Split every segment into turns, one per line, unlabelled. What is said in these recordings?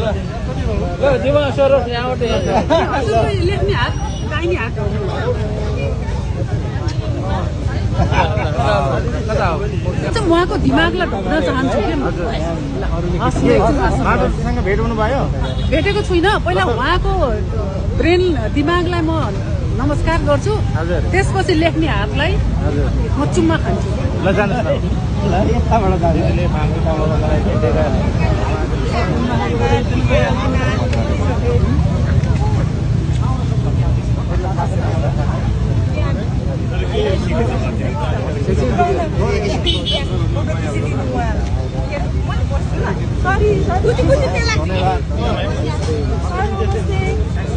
ल दिमा सरोज यहाँबाट यहाँ
लेख्ने हात दाहिने हात उहाँको दिमागलाई ढोक्न चाहन्छु
माधवजीसँग भेट हुनु भयो
भेटेको छुइनँ पहिला उहाँको ब्रेन दिमागलाई म नमस्कार गर्छु त्यसपछि लेख्ने हातलाई म चुम्मा खान्छु
ल जानुहोस् न यताबाट दाजुले माग्नुलाई भेटेर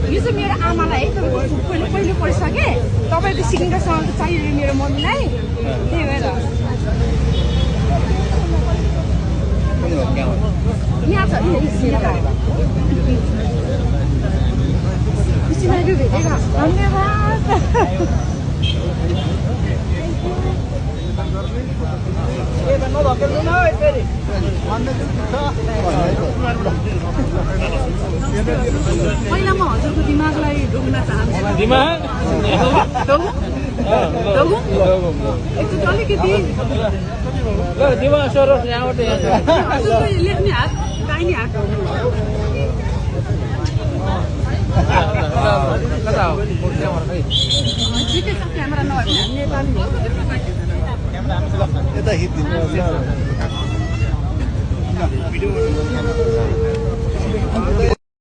यो चाहिँ मेरो आमालाई है तपाईँको पहिले पढिसकेँ तपाईँको सिलिन्डरसँग चाहियो मेरो मम्मीलाई त्यही भएर यहाँ छ भेटेको धन्यवाद
पहिला म हजुरको दिमागलाई ढोक्न चाहन्छु अलिकति
ल दिमा सरोज यहाँबाट यहाँ
लेख्ने हात दाहिने हात ठिकै छ क्यामेरा नभए नेपाली
यता हिट दिनु